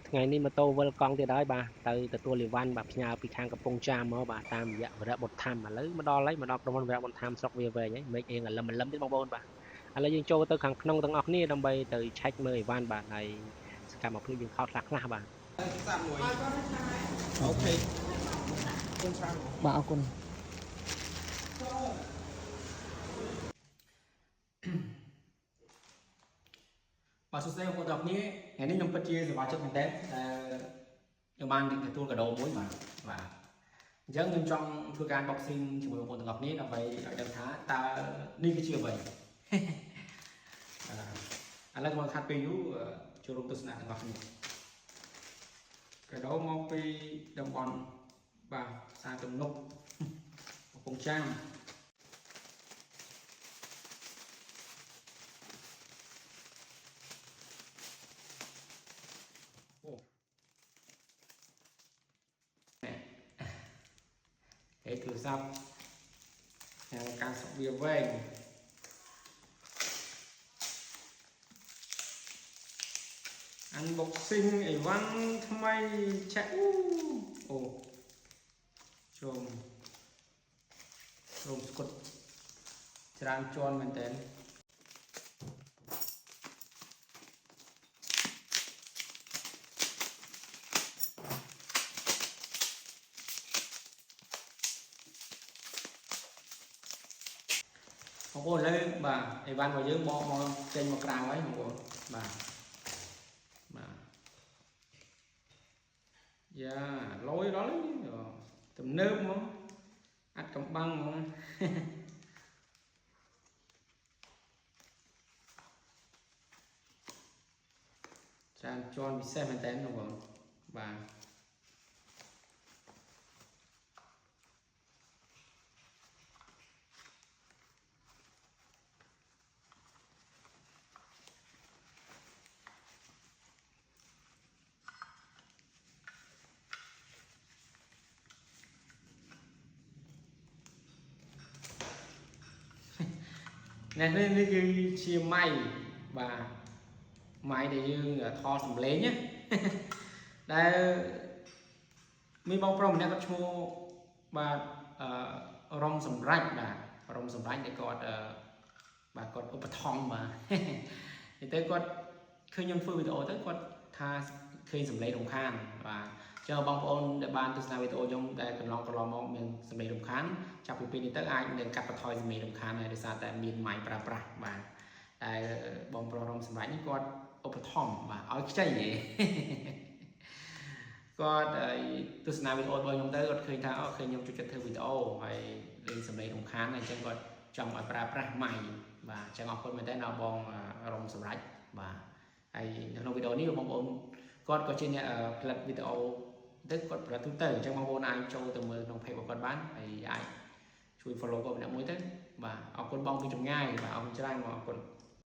ថ្ងៃនេះម៉ូតូវិលកង់ទៀតហើយបាទទៅទទួលលីវ៉ាន់បាទផ្ញើពីខាងកំពង់ចាមមកបាទតាមរយៈវរៈបុត្រធម្មឥឡូវមកដល់ហើយមកដល់ក្រុមហ៊ុនវរៈបុត្រធម្មស្រុកវាវែងហើយមេឃអៀងលឹមទៀតបងប្អូនបាទឥឡូវយើងចូលទៅខាងក្នុងទាំងអស់គ្នាដើម្បីទៅឆែកមើលអីវ៉ាន់បាទហើយសកម្មភាពយើងខោតខ្លះបាទអូខេបាទអរគុណបាទសួស្តីបងប្អូនទាំងគ្នាថ្ងៃនេះខ្ញុំពិតជាសប្បាយចិត្តមែនទែនដែលខ្ញុំបានទទួលកាដូមួយបាទអញ្ចឹងខ្ញុំចង់ធ្វើការ unboxing ជាមួយបងប្អូនទាំងអស់គ្នាដើម្បីឲ្យដឹងថាតើនេះគឺជាអ្វីឥឡូវមកខាត់ពេលយូរចូលរួមទស្សនាទាំងអស់គ្នាកាដូមកពីតំបន់បាទផ្សារទំនប់កំពង់ចាមហេទូរស័ព្ទការសុខវាវែងunboxing អីវ៉ាន់ថ្មីចាក់អូជុំស្គុតច្រើនជាន់មែនតើបងប្អូនឥឡូវបាទអីវ៉ាន់របស់យើងមកចេញមកក្រៅហើយបងប្អូនបាទយ៉ាលយដល់ទំនើបមកអាត់កំបាំងមកច្រើនជាន់ពិសេសមែនតើបងប្អូនបាទនេះគឺជាម៉ៃបាទម៉ៃដែលយើងថតសម្លេងណាដែលមានបងប្រុសម្នាក់គាត់ឈ្មោះបាទរំសម្រេចបាទរំសម្រេចដែលគាត់បាទគាត់ឧបត្ថម្ភបាទនេះទៅគាត់ឃើញខ្ញុំធ្វើវីដេអូទៅគាត់ថាឃើញសម្លេងរំខានបាទចើបងប្អូនដែលបានទស្សនាវីដេអូខ្ញុំដែលកន្លងមកមានសម្លេងរំខានចាប់ពីពេលនេះទៅអាចនឹងកាត់បន្ថយសម្លេងរំខានហើយដោយសារតែមានម៉ៃប្រើប្រាស់បាទតែបងប្រុសរំសម្រាប់នេះគាត់ឧបត្ថម្ភបាទឲ្យខ្ចីហ៎គាត់ទស្សនាវីដេអូរបស់ខ្ញុំទៅគាត់ឃើញថាឃើញខ្ញុំជួយចិត្តធ្វើវីដេអូហើយលេងសម្លេងរំខានហើយអញ្ចឹងគាត់ចង់ឲ្យប្រើប្រាស់ម៉ៃបាទអញ្ចឹងអរគុណមែនតើដល់បងរំសម្រាប់បាទហើយក្នុងវីដេអូនេះបងប្អូនគាត់ក៏ជាអ្នកផលិតវីដេអូទៅគាត់ផលិតទូទៅអញ្ចឹងបងប្អូនអាចចូលទៅមើលក្នុង page របស់គាត់បានហើយអាចជួយ follow គាត់ម្នាក់មួយទៅបាទអរគុណបងពីចម្ងាយបាទអរគុណច្រើនមកអរគុណ